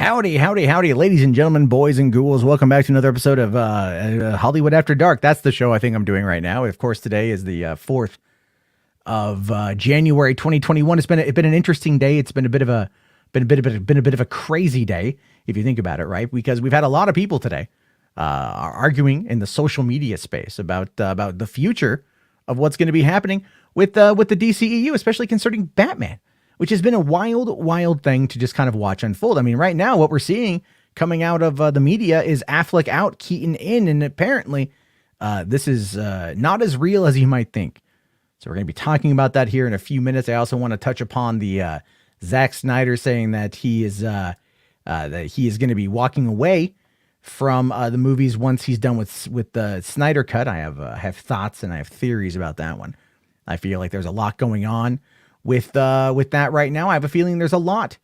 Howdy, howdy, howdy, ladies and gentlemen, boys and ghouls. Welcome back to another episode of Hollywood After Dark. That's the show I think I'm doing right now. Of course, today is the 4th of January 2021. It's been an interesting day. It's been a bit of a crazy day if you think about it, right? Because we've had a lot of people today arguing in the social media space about the future of what's going to be happening with the DCEU, especially concerning Batman, which has been a wild thing to just kind of watch unfold. I mean, right now, what we're seeing coming out of the media is Affleck out, Keaton in, and apparently this is not as real as you might think. So we're going to be talking about that here in a few minutes. I also want to touch upon the Zack Snyder saying that he is going to be walking away from the movies once he's done with the Snyder cut. I have thoughts and I have theories about that one. I feel like there's a lot going on with that right now. I have a feeling there's a lot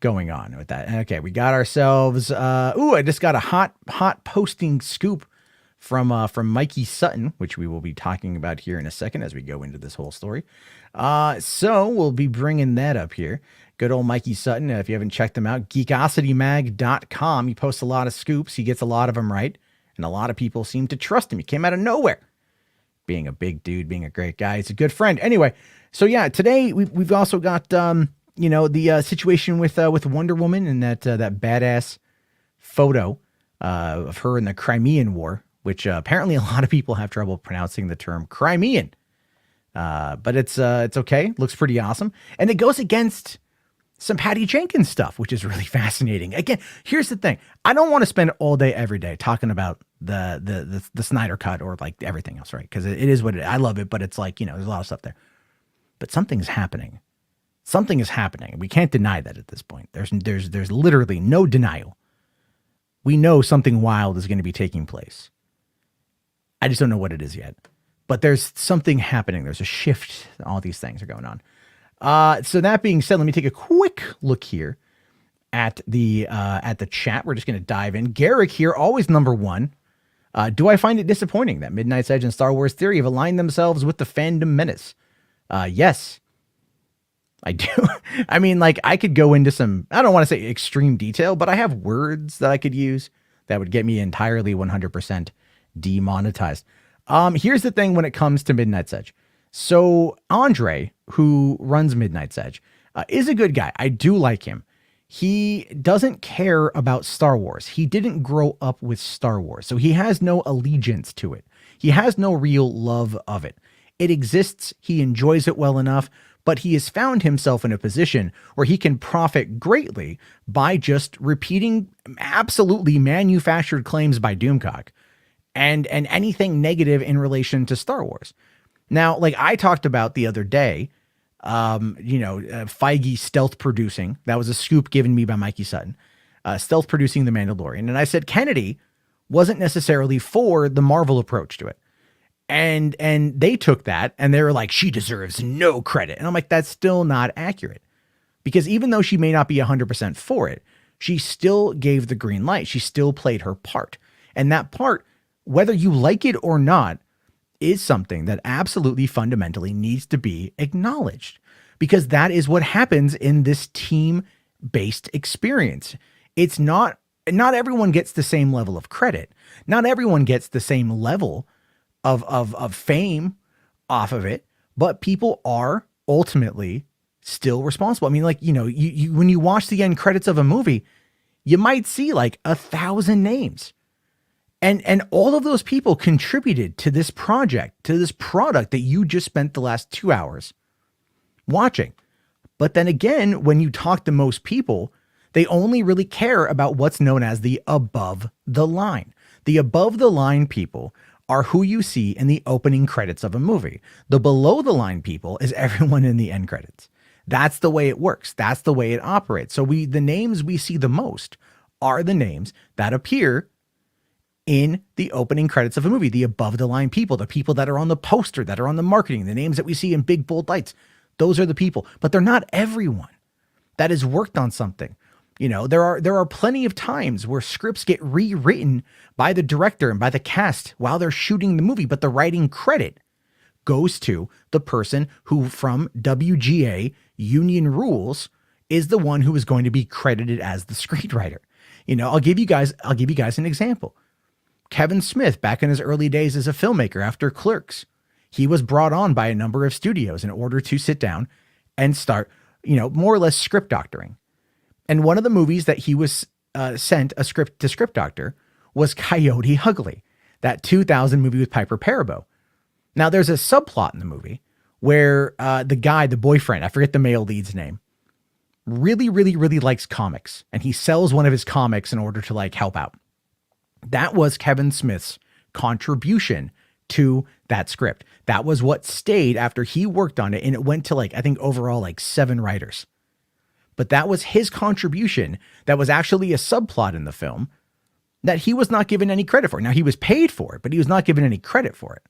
going on with that. Okay, we got ourselves. I just got a hot posting scoop from Mikey Sutton, which we will be talking about here in a second as we go into this whole story. So we'll be bringing that up here. Good old Mikey Sutton. If you haven't checked him out, geekositymag.com. He posts a lot of scoops. He gets a lot of them right, and a lot of people seem to trust him. He came out of nowhere, being a big dude, being a great guy. He's a good friend. Anyway. So yeah, today we've also got the situation with Wonder Woman and that badass photo of her in the Crimean War, which apparently a lot of people have trouble pronouncing the term Crimean, but it's okay. Looks pretty awesome, and it goes against some Patty Jenkins stuff, which is really fascinating. Again, here's the thing: I don't want to spend all day every day talking about the Snyder cut or like everything else, right? Because it is what it is. I love it, but it's like there's a lot of stuff there. But something's happening. Something is happening. We can't deny that at this point. There's literally no denial. We know something wild is going to be taking place. I just don't know what it is yet. But there's something happening. There's a shift. All these things are going on. So that being said, let me take a quick look here at the chat. We're just going to dive in. Garrick here, always number one. Do I find it disappointing that Midnight's Edge and Star Wars Theory have aligned themselves with the fandom menace? Yes, I do. I mean, like, I could go into some, I don't want to say extreme detail, but I have words that I could use that would get me entirely 100% demonetized. Here's the thing when it comes to Midnight's Edge. So Andre, who runs Midnight's Edge, is a good guy. I do like him. He doesn't care about Star Wars. He didn't grow up with Star Wars, so he has no allegiance to it. He has no real love of it. It exists, he enjoys it well enough, but he has found himself in a position where he can profit greatly by just repeating absolutely manufactured claims by Doomcock and anything negative in relation to Star Wars. Now, like I talked about the other day, Feige stealth producing, that was a scoop given me by Mikey Sutton, stealth producing The Mandalorian. And I said Kennedy wasn't necessarily for the Marvel approach to it. And they took that and they were like, she deserves no credit. And I'm like, that's still not accurate, because even though she may not be 100% for it, she still gave the green light. She still played her part. And that part, whether you like it or not, is something that absolutely fundamentally needs to be acknowledged, because that is what happens in this team-based experience. It's not everyone gets the same level of credit. Not everyone gets the same level of fame off of it, but people are ultimately still responsible. I mean, like, you when you watch the end credits of a movie, you might see like 1,000 names. And all of those people contributed to this project, to this product that you just spent the last 2 hours watching. But then again, when you talk to most people, they only really care about what's known as the above the line. The above the line people are who you see in the opening credits of a movie. The below the line people is everyone in the end credits. That's the way it works. That's the way it operates. So the names we see the most are the names that appear in the opening credits of a movie, the above the line people, the people that are on the poster, that are on the marketing, the names that we see in big bold lights. Those are the people, but they're not everyone that has worked on something. There are plenty of times where scripts get rewritten by the director and by the cast while they're shooting the movie, but the writing credit goes to the person who, from WGA union rules, is the one who is going to be credited as the screenwriter. I'll give you guys an example. Kevin Smith, back in his early days as a filmmaker after Clerks, he was brought on by a number of studios in order to sit down and start, more or less script doctoring. And one of the movies that he was sent a script to script doctor was Coyote Ugly, that 2000 movie with Piper Perabo. Now there's a subplot in the movie where the boyfriend, I forget the male lead's name, really, really, really likes comics, and he sells one of his comics in order to help out. That was Kevin Smith's contribution to that script. That was what stayed after he worked on it. And it went to I think overall 7 writers. But that was his contribution. That was actually a subplot in the film that he was not given any credit for. Now he was paid for it, but he was not given any credit for it.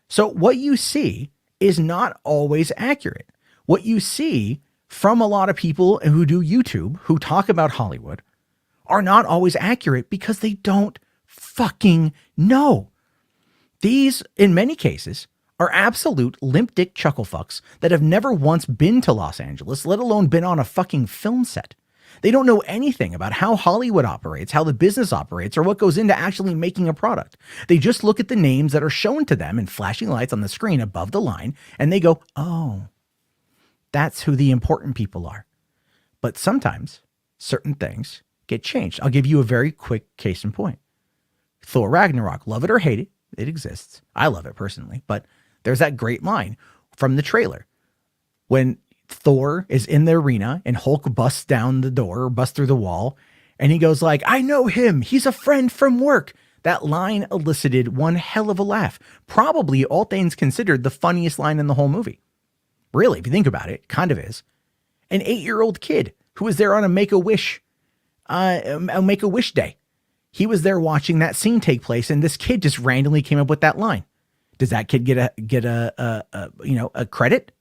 So what you see is not always accurate. What you see from a lot of people who do YouTube, who talk about Hollywood, are not always accurate because they don't fucking know. These, in many cases, are absolute limp dick chuckle fucks that have never once been to Los Angeles, let alone been on a fucking film set. They don't know anything about how Hollywood operates, how the business operates, or what goes into actually making a product. They just look at the names that are shown to them in flashing lights on the screen above the line, and they go, oh, that's who the important people are. But sometimes certain things get changed. I'll give you a very quick case in point. Thor Ragnarok, love it or hate it, it exists. I love it personally, but there's that great line from the trailer when Thor is in the arena and Hulk busts down the door or busts through the wall, and he goes I know him. He's a friend from work. That line elicited one hell of a laugh. Probably, all things considered, the funniest line in the whole movie. Really, if you think about it, kind of is. An 8-year-old kid who was there on a Make-A-Wish day. He was there watching that scene take place, and this kid just randomly came up with that line. Does that kid get a credit?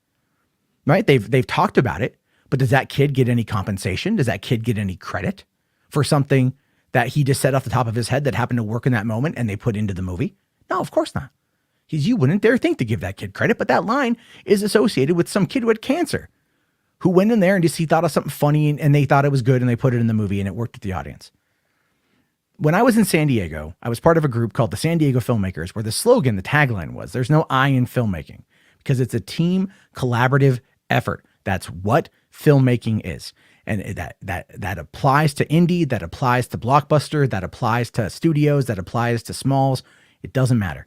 Right? They've talked about it, but does that kid get any compensation? Does that kid get any credit for something that he just said off the top of his head that happened to work in that moment and they put into the movie? No, of course not. You wouldn't dare think to give that kid credit, but that line is associated with some kid who had cancer, who went in there and he thought of something funny and they thought it was good and they put it in the movie and it worked with the audience. When I was in San Diego, I was part of a group called the San Diego Filmmakers, where the slogan, the tagline was, there's no I in filmmaking, because it's a team collaborative effort. That's what filmmaking is. And that applies to indie, that applies to blockbuster, that applies to studios, that applies to smalls. It doesn't matter.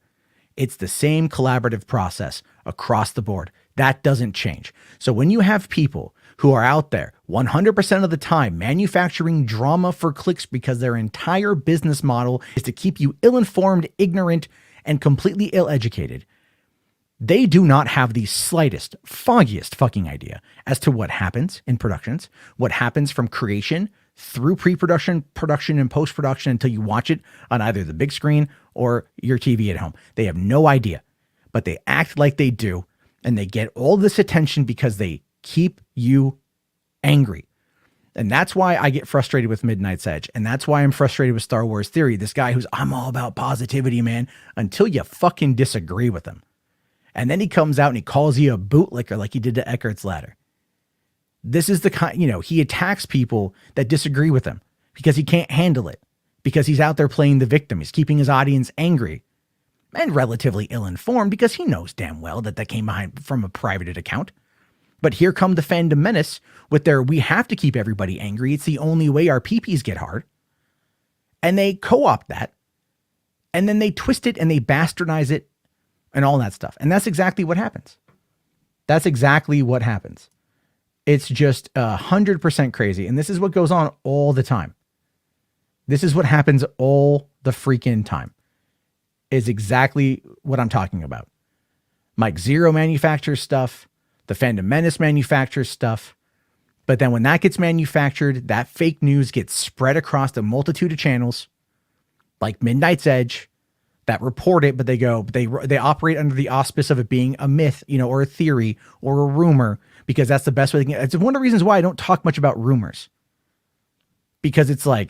It's the same collaborative process across the board. That doesn't change. So when you have people who are out there 100% of the time manufacturing drama for clicks because their entire business model is to keep you ill-informed, ignorant, and completely ill-educated, they do not have the slightest, foggiest fucking idea as to what happens in productions, what happens from creation through pre-production, production, and post-production until you watch it on either the big screen or your TV at home. They have no idea, but they act like they do, and they get all this attention because they keep you angry. And that's why I get frustrated with Midnight's Edge. And that's why I'm frustrated with Star Wars Theory. This guy who's, I'm all about positivity, man, until you fucking disagree with him. And then he comes out and he calls you a bootlicker like he did to Eckart's Ladder. This is the kind, he attacks people that disagree with him because he can't handle it, because he's out there playing the victim. He's keeping his audience angry and relatively ill-informed because he knows damn well that came from a private account. But here come the fandom menace with their, we have to keep everybody angry. It's the only way our peepees get hard. And they co-opt that. And then they twist it and they bastardize it and all that stuff. And that's exactly what happens. That's exactly what happens. It's just 100% crazy. And this is what goes on all the time. This is what happens all the freaking time. Is exactly what I'm talking about. Mike Zero manufactures stuff. The Fandom Menace manufactures stuff. But then when that gets manufactured, that fake news gets spread across a multitude of channels like Midnight's Edge that report it, but they operate under the auspice of it being a myth, or a theory or a rumor, because that's the best way they can. It's one of the reasons why I don't talk much about rumors. Because it's we're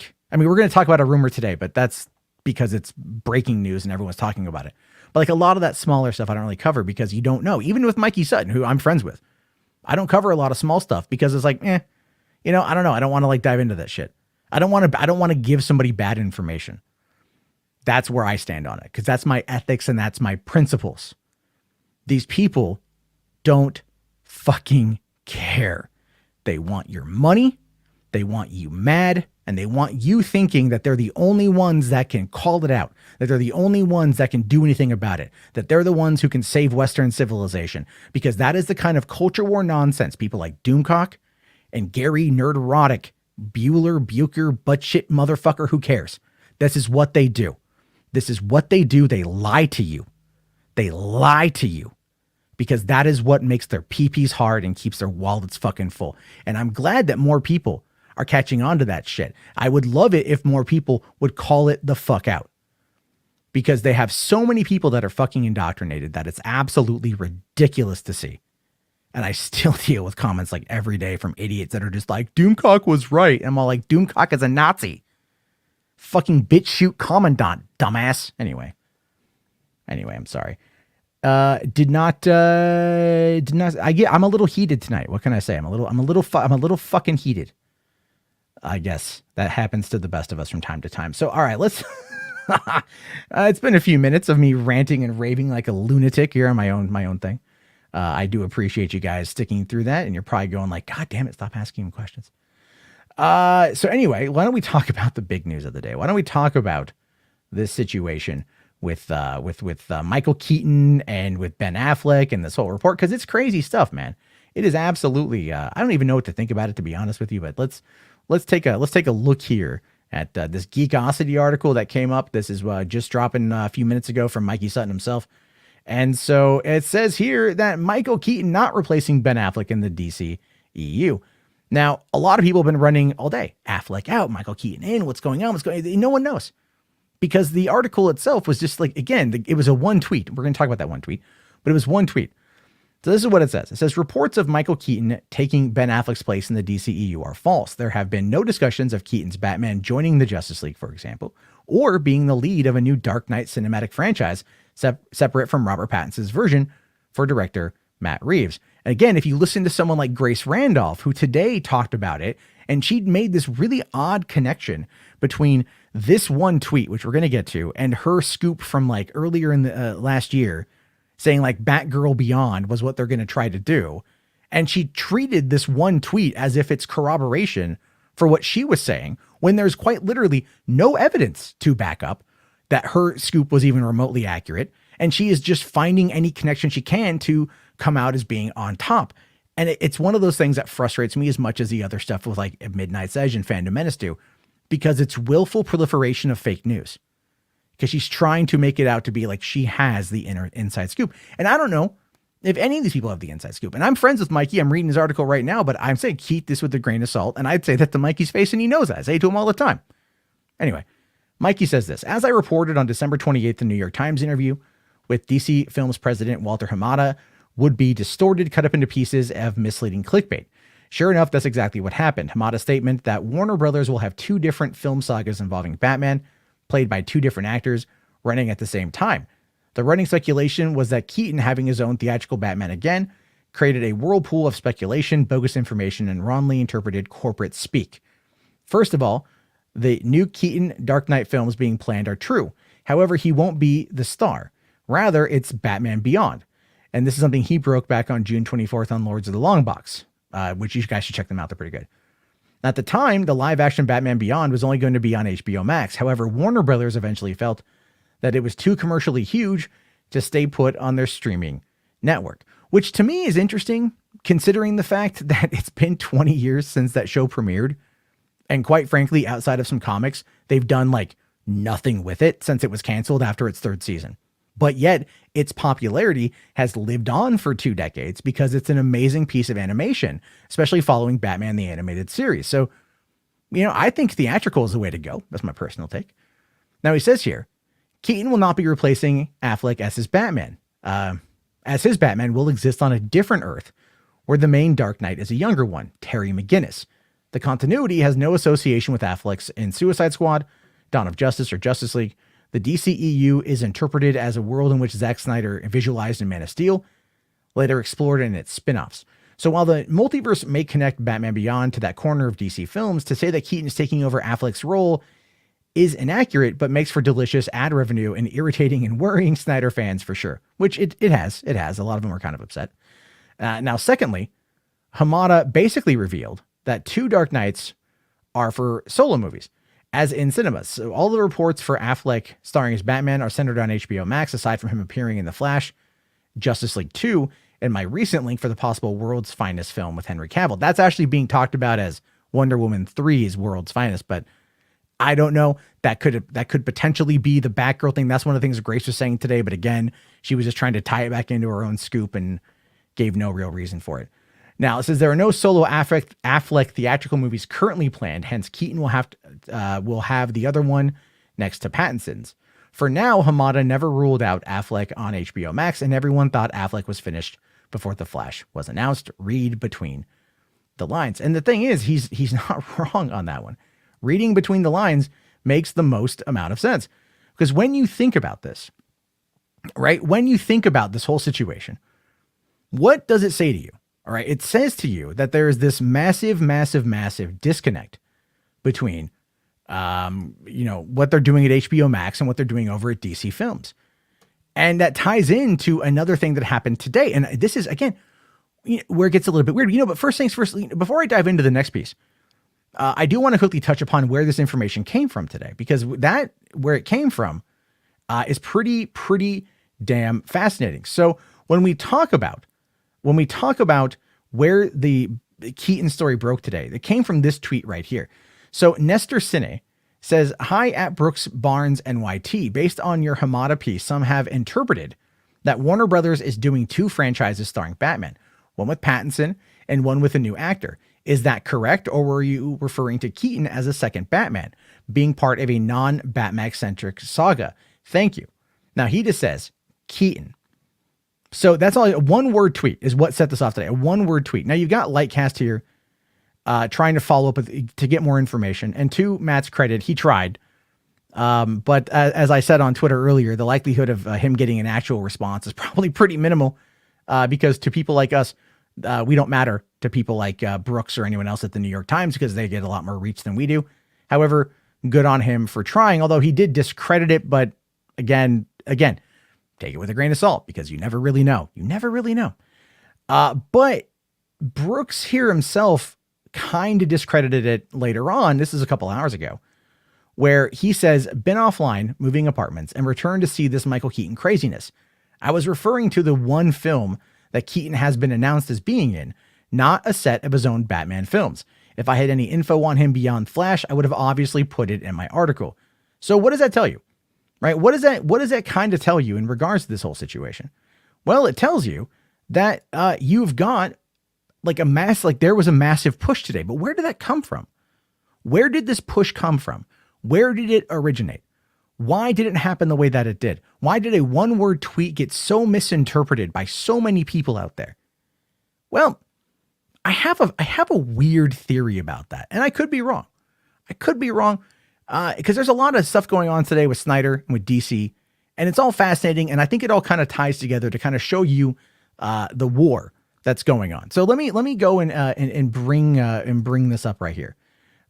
going to talk about a rumor today, but that's because it's breaking news and everyone's talking about it. But a lot of that smaller stuff I don't really cover because you don't know. Even with Mikey Sutton, who I'm friends with, I don't cover a lot of small stuff because it's like, I don't know. I don't want to like dive into that shit. I don't want to give somebody bad information. That's where I stand on it because that's my ethics and that's my principles. These people don't fucking care. They want your money. They want you mad. And they want you thinking that they're the only ones that can call it out, that they're the only ones that can do anything about it, that they're the ones who can save Western civilization, because that is the kind of culture war nonsense people like Doomcock and Gary Nerderotic, Bueller, butt shit motherfucker, who cares? This is what they do. This is what they do. They lie to you. They lie to you because that is what makes their peepees hard and keeps their wallets fucking full. And I'm glad that more people are catching on to that shit. I would love it if more people would call it the fuck out, because they have so many people that are fucking indoctrinated that it's absolutely ridiculous to see. And I still deal with comments like every day from idiots that are just like, Doomcock was right. And I'm all like, Doomcock is a Nazi. Fucking bitch shoot commandant, dumbass. Anyway, I'm sorry. I'm a little heated tonight. What can I say? I'm a little fucking heated. I guess that happens to the best of us from time to time. So, all right, let's, it's been a few minutes of me ranting and raving like a lunatic here on my own thing. I do appreciate you guys sticking through that. And you're probably going like, God damn it, stop asking me questions. So anyway, why don't we talk about the big news of the day? Why don't we talk about this situation with Michael Keaton and with Ben Affleck and this whole report? Cause it's crazy stuff, man. It is absolutely, I don't even know what to think about it, to be honest with you, but let's take a look here at this Geekosity article that came up. This is just dropping a few minutes ago from Mikey Sutton himself. And so it says here that Michael Keaton not replacing Ben Affleck in the DC EU. Now, a lot of people have been running all day. Affleck out, Michael Keaton in, what's going on? No one knows. Because the article itself was just like, again, it was a one tweet. We're going to talk about that one tweet, but it was one tweet. So this is what it says. It says reports of Michael Keaton taking Ben Affleck's place in the DCEU are false. There have been no discussions of Keaton's Batman joining the Justice League, for example, or being the lead of a new Dark Knight cinematic franchise separate from Robert Pattinson's version for director Matt Reeves. And again, if you listen to someone like Grace Randolph, who today talked about it, and she'd made this really odd connection between this one tweet, which we're going to get to, and her scoop from like earlier in the last year, saying like Batgirl Beyond was what they're going to try to do. And she treated this one tweet as if it's corroboration for what she was saying, when there's quite literally no evidence to back up that her scoop was even remotely accurate. And she is just finding any connection she can to come out as being on top. And it's one of those things that frustrates me as much as the other stuff with like Midnight's Edge and Phantom Menace do, because it's willful proliferation of fake news. Because she's trying to make it out to be like she has the inside scoop. And I don't know if any of these people have the inside scoop. And I'm friends with Mikey. I'm reading his article right now, but I'm saying keep this with a grain of salt. And I'd say that to Mikey's face, and he knows that. I say it to him all the time. Anyway, Mikey says this: as I reported on December 28th, the New York Times interview with DC Films president Walter Hamada would be distorted, cut up into pieces of misleading clickbait. Sure enough, that's exactly what happened. Hamada's statement that Warner Brothers will have two different film sagas involving Batman, played by two different actors, running at the same time. The running speculation was that Keaton having his own theatrical Batman again created a whirlpool of speculation, bogus information, and wrongly interpreted corporate speak. First of all, the new Keaton Dark Knight films being planned are true. However, he won't be the star. Rather, it's Batman Beyond. And this is something he broke back on June 24th on Lords of the Long Box, which you guys should check them out. They're pretty good. At the time, the live-action Batman Beyond was only going to be on HBO Max. However, Warner Brothers eventually felt that it was too commercially huge to stay put on their streaming network, which to me is interesting, considering the fact that it's been 20 years since that show premiered. And quite frankly, outside of some comics, they've done like nothing with it since it was canceled after its third season. But yet its popularity has lived on for 2 decades because it's an amazing piece of animation, especially following Batman the Animated Series. So, I think theatrical is the way to go. That's my personal take. Now he says here, Keaton will not be replacing Affleck as his Batman. As his Batman will exist on a different Earth where the main Dark Knight is a younger one, Terry McGinnis. The continuity has no association with Affleck's in Suicide Squad, Dawn of Justice, or Justice League. The DCEU is interpreted as a world in which Zack Snyder visualized in Man of Steel, later explored in its spin-offs. So while the multiverse may connect Batman Beyond to that corner of DC films, to say that Keaton is taking over Affleck's role is inaccurate, but makes for delicious ad revenue and irritating and worrying Snyder fans for sure, which it has. It has. A lot of them are kind of upset. Now, secondly, Hamada basically revealed that 2 Dark Knights are for solo movies, as in cinemas. So all the reports for Affleck starring as Batman are centered on HBO Max, aside from him appearing in The Flash, Justice League 2, and my recent link for the possible World's Finest film with Henry Cavill. That's actually being talked about as Wonder Woman 3's World's Finest, but I don't know. That could potentially be the Batgirl thing. That's one of the things Grace was saying today, but again, she was just trying to tie it back into her own scoop and gave no real reason for it. Now, it says there are no solo Affleck theatrical movies currently planned, hence Keaton will have the other one next to Pattinson's. For now, Hamada never ruled out Affleck on HBO Max, and everyone thought Affleck was finished before The Flash was announced. Read between the lines. And the thing is, he's not wrong on that one. Reading between the lines makes the most amount of sense. Because when you think about this, right, when you think about this whole situation, what does it say to you? All right, it says to you that there is this massive, massive, massive disconnect between, what they're doing at HBO Max and what they're doing over at DC Films. And that ties into another thing that happened today. And this is, again, where it gets a little bit weird, but first things first, before I dive into the next piece, I do want to quickly touch upon where this information came from today, because where it came from is pretty damn fascinating. So when we talk about where the Keaton story broke today, it came from this tweet right here. So Nestor Cine says, "Hi at Brooks Barnes NYT. Based on your Hamada piece, some have interpreted that Warner Brothers is doing 2 franchises starring Batman, one with Pattinson and one with a new actor. Is that correct, or were you referring to Keaton as a second Batman, being part of a non-Batman-centric saga? Thank you." Now, he just says, Keaton. So that's all. A 1-word tweet is what set this off today. A 1-word tweet. Now, you've got Lightcast here trying to follow up to get more information. And to Matt's credit, he tried. But as I said on Twitter earlier, the likelihood of him getting an actual response is probably pretty minimal because to people like us, we don't matter to people like Brooks or anyone else at the New York Times because they get a lot more reach than we do. However, good on him for trying, although he did discredit it. But again, take it with a grain of salt because you never really know. But Brooks here himself kind of discredited it later on. This is a couple hours ago, where he says, "Been offline, moving apartments, and returned to see this Michael Keaton craziness. I was referring to the one film that Keaton has been announced as being in, not a set of his own Batman films. If I had any info on him beyond Flash, I would have obviously put it in my article." So what does that tell you? Right? What does that kind of tell you in regards to this whole situation? Well, it tells you that you've got there was a massive push today, but where did that come from? Where did this push come from? Where did it originate? Why did it happen the way that it did? Why did a 1-word tweet get so misinterpreted by so many people out there? Well, I have a weird theory about that, and I could be wrong. Because there's a lot of stuff going on today with Snyder and with DC, and it's all fascinating. And I think it all kind of ties together to kind of show you the war that's going on. So let me go and bring this up right here.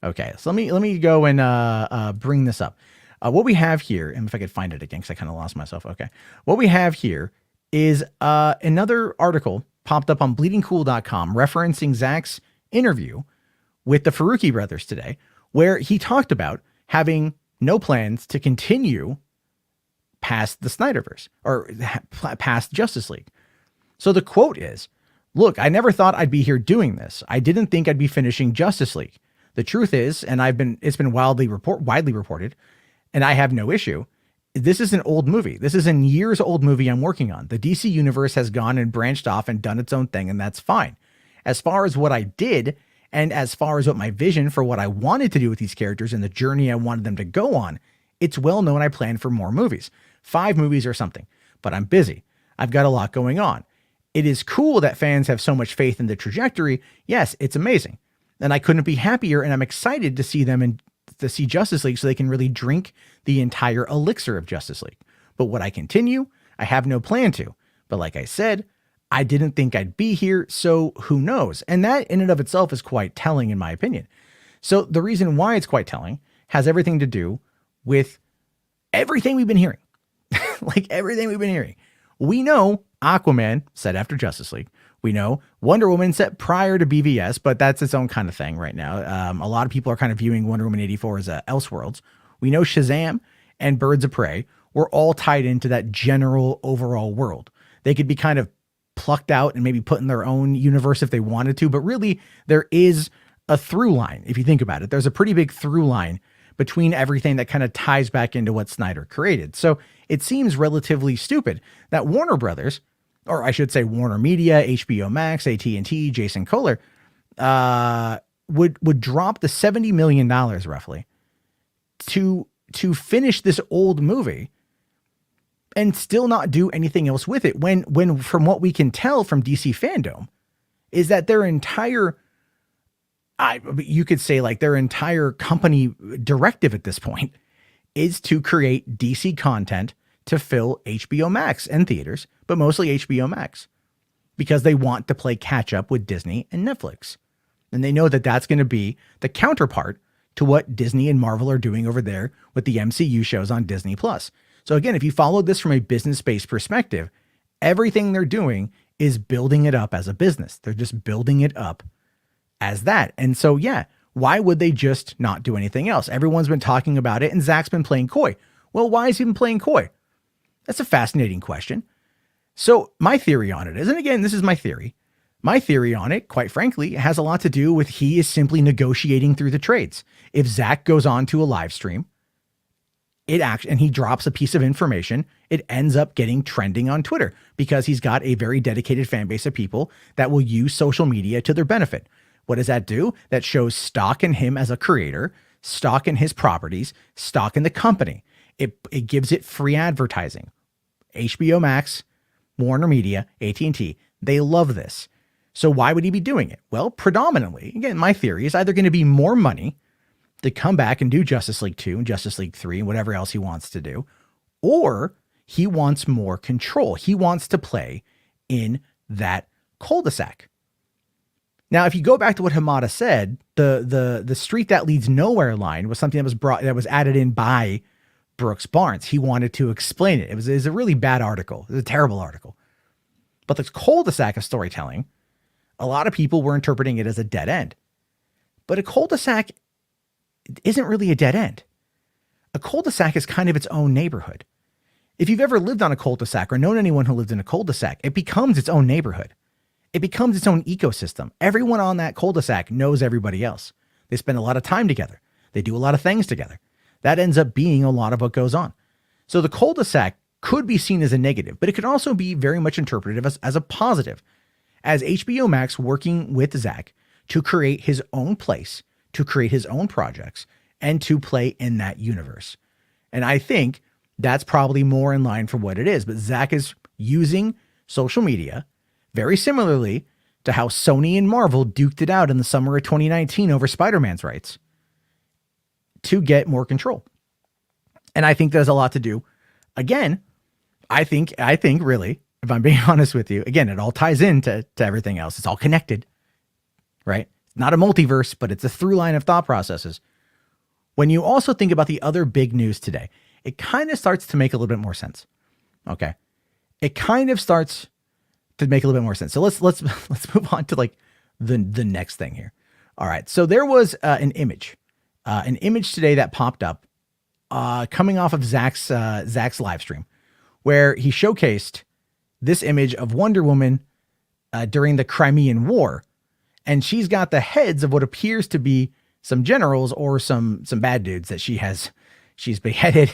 Okay, so let me go and bring this up. What we have here, and if I could find it again, because I kind of lost myself. Okay, what we have here is another article popped up on bleedingcool.com referencing Zack's interview with the Faruqi brothers today, where he talked about having no plans to continue past the Snyderverse or past Justice League. So the quote is, "Look, I never thought I'd be here doing this. I didn't think I'd be finishing Justice League. The truth is, and it's been widely reported, and I have no issue. This is an old movie. This is a years old movie I'm working on. The DC universe has gone and branched off and done its own thing, and that's fine. As far as what I did, and as far as what my vision for what I wanted to do with these characters and the journey I wanted them to go on, it's well known I plan for more movies, 5 movies or something, but I'm busy. I've got a lot going on. It is cool that fans have so much faith in the trajectory. Yes, it's amazing. And I couldn't be happier, and I'm excited to see them and to see Justice League so they can really drink the entire elixir of Justice League. But would I continue? I have no plan to. But like I said, I didn't think I'd be here, so who knows? And that in and of itself is quite telling, in my opinion. So the reason why it's quite telling has everything to do with everything we've been hearing. Like everything we've been hearing. We know Aquaman set after Justice League. We know Wonder Woman set prior to BVS, but that's its own kind of thing right now. A lot of people are kind of viewing Wonder Woman 84 as Elseworlds. We know Shazam and Birds of Prey were all tied into that general overall world. They could be kind of plucked out and maybe put in their own universe if they wanted to, but really there is a through line. If you think about it, there's a pretty big through line between everything that kind of ties back into what Snyder created. So it seems relatively stupid that Warner Brothers, or I should say Warner Media, HBO Max, AT&T, Jason Kohler, would drop the $70 million roughly to finish this old movie and still not do anything else with it. When from what we can tell from DC fandom is that their entire, you could say like their entire company directive at this point is to create DC content to fill HBO Max and theaters, but mostly HBO Max, because they want to play catch up with Disney and Netflix. And they know that that's going to be the counterpart to what Disney and Marvel are doing over there with the MCU shows on Disney Plus. So again, if you follow this from a business-based perspective, everything they're doing is building it up as a business. They're just building it up as that. And so, yeah, why would they just not do anything else? Everyone's been talking about it and Zack's been playing coy. Well, why is he been playing coy? That's a fascinating question. So my theory on it is, and again, this is my theory on it, quite frankly, has a lot to do with he is simply negotiating through the trades. If Zack goes on to a live stream, and he drops a piece of information, it ends up getting trending on Twitter because he's got a very dedicated fan base of people that will use social media to their benefit. What does that do? That shows stock in him as a creator, stock in his properties, stock in the company. It gives it free advertising. HBO Max, Warner Media, AT&T, they love this. So why would he be doing it? Well, predominantly, again, my theory is either going to be more money to come back and do Justice League 2 and Justice League 3 and whatever else he wants to do, or he wants more control. He wants to play in that cul-de-sac. Now, if you go back to what Hamada said, the street that leads nowhere line was something that was added in by Brooks Barnes. He wanted to explain it. It was a really bad article. It was a terrible article. But the cul-de-sac of storytelling, a lot of people were interpreting it as a dead end. But a cul-de-sac isn't really a dead end. A cul-de-sac is kind of its own neighborhood. If you've ever lived on a cul-de-sac or known anyone who lived in a cul-de-sac, it becomes its own neighborhood. It becomes its own ecosystem. Everyone on that cul-de-sac knows everybody else. They spend a lot of time together. They do a lot of things together. That ends up being a lot of what goes on. So the cul-de-sac could be seen as a negative, but it could also be very much interpreted as a positive. As HBO Max working with Zack to create his own place, to create his own projects, and to play in that universe. And I think that's probably more in line for what it is. But Zack is using social media very similarly to how Sony and Marvel duked it out in the summer of 2019 over Spider-Man's rights to get more control. And I think there's a lot to do. Again, I think really, if I'm being honest with you, again, it all ties into everything else. It's all connected, right? It's not a multiverse, but it's a through line of thought processes. When you also think about the other big news today, it kind of starts to make a little bit more sense. Okay. It kind of starts to make a little bit more sense. So let's move on to like the next thing here. All right. So there was an image today that popped up coming off of Zack's live stream, where he showcased this image of Wonder Woman during the Crimean War, and she's got the heads of what appears to be some generals or some bad dudes that she's beheaded,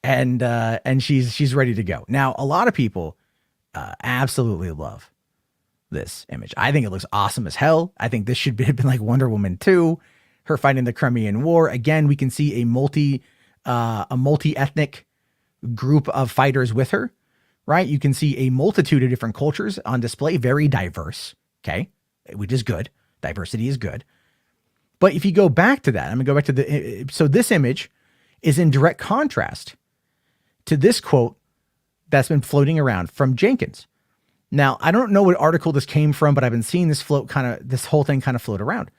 and she's ready to go. Now, a lot of people absolutely love this image. I think it looks awesome as hell. I think this should have been like Wonder Woman 2, her fighting the Crimean War. Again, we can see a multi-ethnic group of fighters with her, right? You can see a multitude of different cultures on display, very diverse, okay? Which is good. Diversity is good. But if you go back to that, I'm gonna go back to so this image is in direct contrast to this quote that's been floating around from Jenkins. Now, I don't know what article this came from, but I've been seeing this whole thing kind of float around.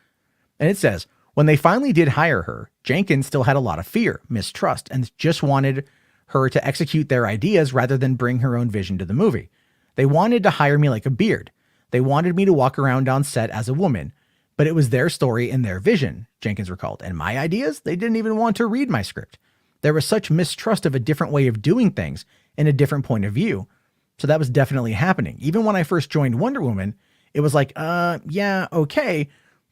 And it says, when they finally did hire her, Jenkins still had a lot of fear, mistrust, and just wanted her to execute their ideas rather than bring her own vision to the movie. They wanted to hire me like a beard. They wanted me to walk around on set as a woman, but it was their story and their vision, Jenkins recalled. And my ideas, they didn't even want to read my script. There was such mistrust of a different way of doing things and a different point of view. So that was definitely happening. Even when I first joined Wonder Woman, it was like, yeah, okay,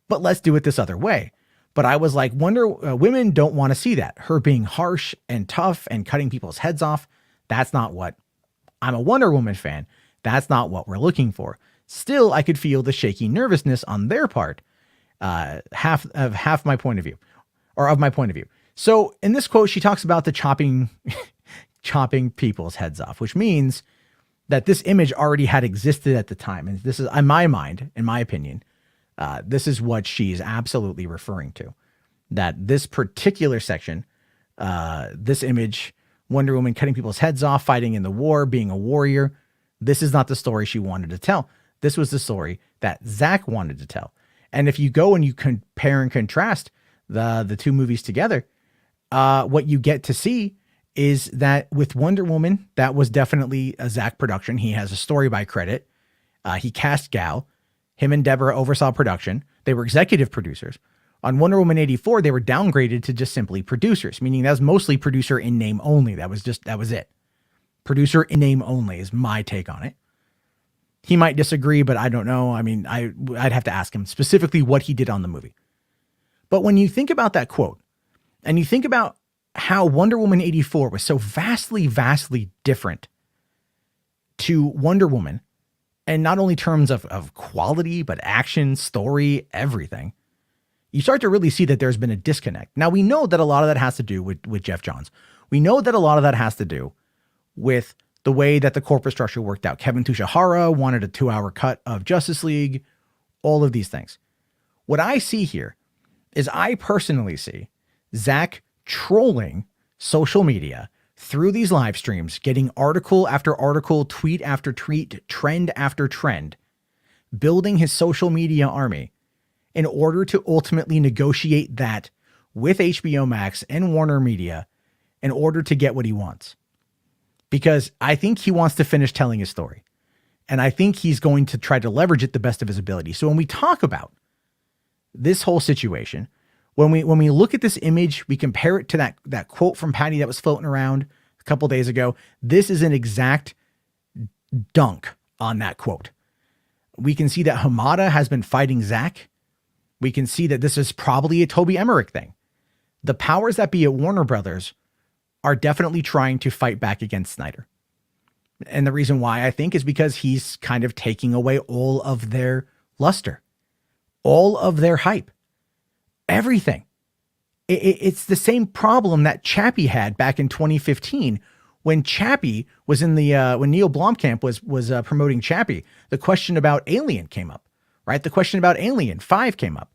but let's do it this other way. But I was like, women don't want to see that. Her being harsh and tough and cutting people's heads off. That's not what I'm a Wonder Woman fan. That's not what we're looking for. Still, I could feel the shaky nervousness on their part. Half my point of view, or of my point of view. So in this quote, she talks about the chopping people's heads off, which means that this image already had existed at the time. And this is, in my mind, in my opinion, this is what she's absolutely referring to. That this particular section, this image, Wonder Woman cutting people's heads off, fighting in the war, being a warrior, this is not the story she wanted to tell. This was the story that Zack wanted to tell. And if you go and you compare and contrast the two movies together, what you get to see is that with Wonder Woman, that was definitely a Zack production. He has a story by credit. He cast Gal. Him and Deborah oversaw production. They were executive producers. On Wonder Woman 84, they were downgraded to just simply producers, meaning that was mostly producer in name only. That was it. Producer in name only is my take on it. He might disagree, but I don't know. I mean, I'd have to ask him specifically what he did on the movie. But when you think about that quote, and you think about how Wonder Woman 84 was so vastly, vastly different to Wonder Woman, and not only terms of quality, but action, story, everything, you start to really see that there's been a disconnect. Now, we know that a lot of that has to do with Jeff Johns. We know that a lot of that has to do with the way that the corporate structure worked out. Kevin Tushihara wanted a 2-hour cut of Justice League, all of these things. What I see here is I personally see Zack trolling social media through these live streams, getting article after article, tweet after tweet, trend after trend, building his social media army in order to ultimately negotiate that with HBO Max and Warner Media in order to get what he wants. Because I think he wants to finish telling his story. And I think he's going to try to leverage it the best of his ability. So when we talk about this whole situation, when we look at this image, we compare it to that quote from Patty that was floating around a couple days ago. This is an exact dunk on that quote. We can see that Hamada has been fighting Zack. We can see that this is probably a Toby Emmerich thing. The powers that be at Warner Brothers are definitely trying to fight back against Snyder. And the reason why I think is because he's kind of taking away all of their luster, all of their hype, everything. It's the same problem that Chappie had back in 2015 when Chappie was in when Neil Blomkamp was promoting Chappie. The question about Alien came up, right? The question about Alien 5 came up.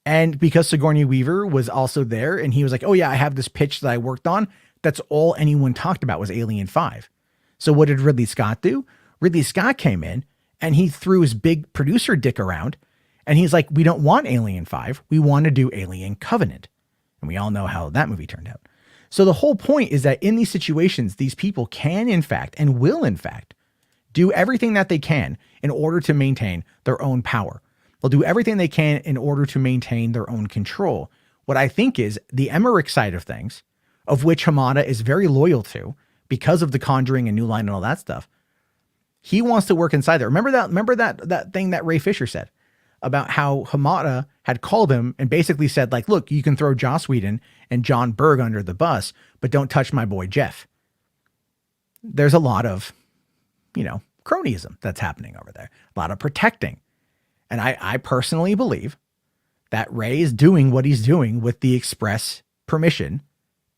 And because Sigourney Weaver was also there and he was like, oh yeah, I have this pitch that I worked on. That's all anyone talked about was Alien 5. So what did Ridley Scott do? Ridley Scott came in and he threw his big producer dick around and he's like, we don't want Alien 5. We want to do Alien Covenant. And we all know how that movie turned out. So the whole point is that in these situations, these people can in fact, and will in fact, do everything that they can in order to maintain their own power. They'll do everything they can in order to maintain their own control. What I think is the Emmerich side of things, of which Hamada is very loyal to because of The Conjuring and New Line and all that stuff. He wants to work inside there. Remember that thing that Ray Fisher said about how Hamada had called him and basically said, like, look, you can throw Joss Whedon and John Berg under the bus, but don't touch my boy Jeff. There's a lot of, cronyism that's happening over there. A lot of protecting. And I personally believe that Ray is doing what he's doing with the express permission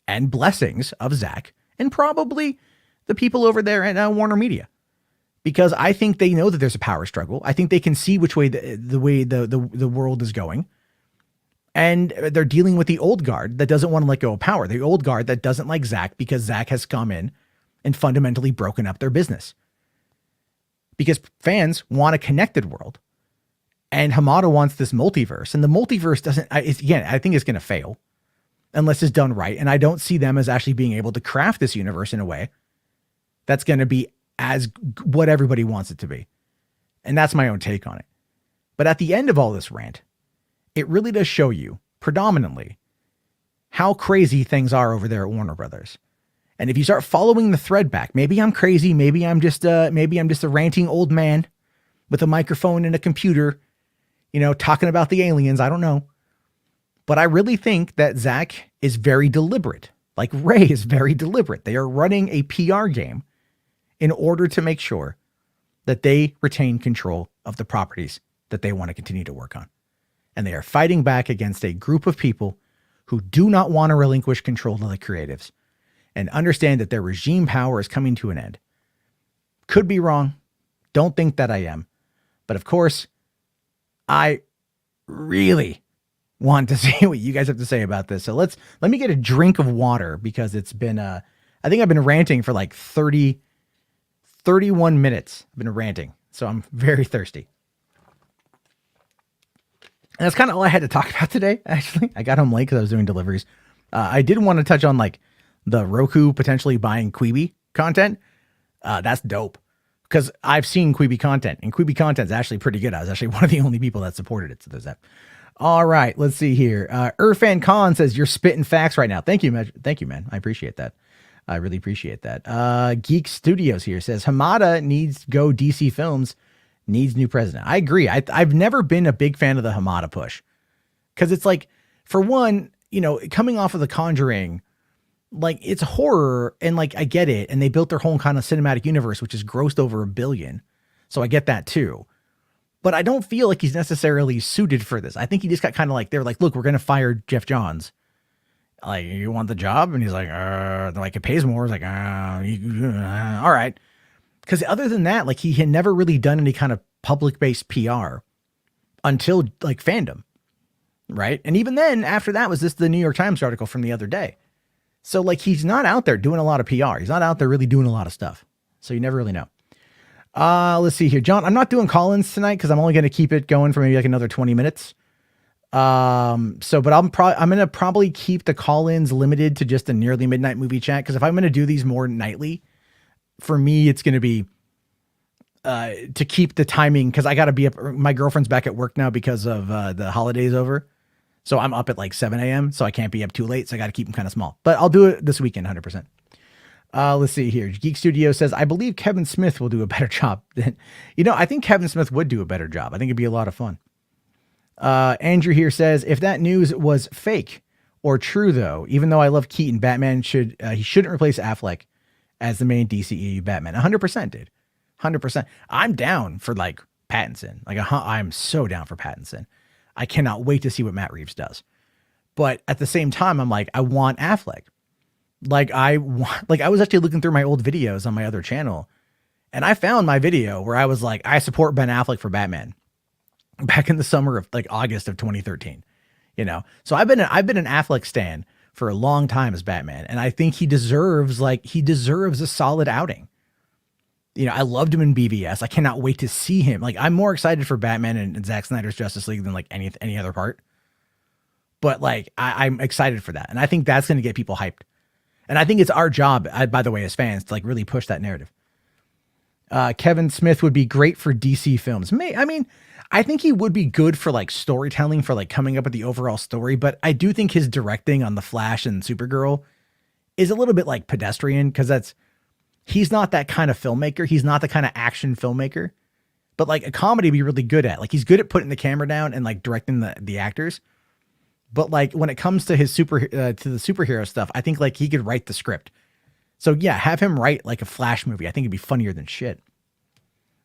and blessings of Zack and probably the people over there at Warner Media. Because I think they know that there's a power struggle. I think they can see which way the world is going. And they're dealing with the old guard that doesn't want to let go of power. The old guard that doesn't like Zack because Zack has come in and fundamentally broken up their business. because fans want a connected world. And Hamada wants this multiverse. And the multiverse doesn't, I think it's going to fail unless it's done right. And I don't see them as actually being able to craft this universe in a way that's going to be as what everybody wants it to be. And that's my own take on it. But at the end of all this rant, it really does show you predominantly how crazy things are over there at Warner Brothers. And if you start following the thread back, maybe I'm crazy, maybe I'm just a ranting old man with a microphone and a computer, talking about the aliens. I don't know. But I really think that Zack is very deliberate. Like Ray is very deliberate. They are running a PR game in order to make sure that they retain control of the properties that they want to continue to work on. And they are fighting back against a group of people who do not want to relinquish control to the creatives and understand that their regime power is coming to an end. Could be wrong. Don't think that I am. But of course, I really want to see what you guys have to say about this. So let me get a drink of water because it's been, I think I've been ranting for like 31 minutes. I've been ranting. So I'm very thirsty. And that's kind of all I had to talk about today, actually. I got home late because I was doing deliveries. I did want to touch on like the Roku potentially buying Quibi content. That's dope because I've seen Quibi content and Quibi content is actually pretty good. I was actually one of the only people that supported it. So there's that. All right, let's see here. Irfan Khan says you're spitting facts right now. Thank you. Thank you, man. I appreciate that. I really appreciate that. Geek Studios here says Hamada needs go DC Films. Needs new president. I agree. I've never been a big fan of the Hamada push because it's like, for one, coming off of The Conjuring, like it's horror and like I get it. And they built their whole kind of cinematic universe, which has grossed over $1 billion. So I get that too. But I don't feel like he's necessarily suited for this. I think he just got kind of like, they're like, look, we're going to fire Jeff Johns. Like, you want the job? And he's like, they're like, it pays more. It's like, all right. Because other than that, like he had never really done any kind of public-based PR until like fandom, right? And even then, after that was the New York Times article from the other day. So like he's not out there doing a lot of PR. He's not out there really doing a lot of stuff. So you never really know. Let's see here, John. I'm not doing call-ins tonight because I'm only going to keep it going for maybe like another 20 minutes. But I'm going to probably keep the call-ins limited to just a nearly midnight movie chat. Because if I'm going to do these more nightly, for me, it's going to be to keep the timing because I got to be up. My girlfriend's back at work now because of the holidays over. So I'm up at like 7 a.m. So I can't be up too late. So I got to keep them kind of small. But I'll do it this weekend, 100%. Let's see here. Geek Studio says, I believe Kevin Smith will do a better job. I think Kevin Smith would do a better job. I think it'd be a lot of fun. Andrew here says, if that news was fake or true, though, even though I love Keaton, Batman he shouldn't replace Affleck as the main DCEU Batman. 100%, dude. 100%. I'm down for like Pattinson. Like I'm so down for Pattinson. I cannot wait to see what Matt Reeves does. But at the same time, I'm like, I want Affleck. I was actually looking through my old videos on my other channel and I found my video where I was like, I support Ben Affleck for Batman back in the summer of like August of 2013, So I've been an Affleck stan for a long time as Batman. And I think he deserves a solid outing. I loved him in BVS. I cannot wait to see him. Like I'm more excited for Batman and Zack Snyder's Justice League than like any other part. But like, I'm excited for that. And I think that's going to get people hyped. And I think it's our job, by the way, as fans to like really push that narrative. Kevin Smith would be great for DC films. I think he would be good for like storytelling, for like coming up with the overall story. But I do think his directing on The Flash and Supergirl is a little bit like pedestrian because he's not that kind of filmmaker. He's not the kind of action filmmaker. But like a comedy be really good at. Like he's good at putting the camera down and like directing the actors. But like when it comes to his to the superhero stuff, I think like he could write the script. So yeah, have him write like a Flash movie. I think it'd be funnier than shit.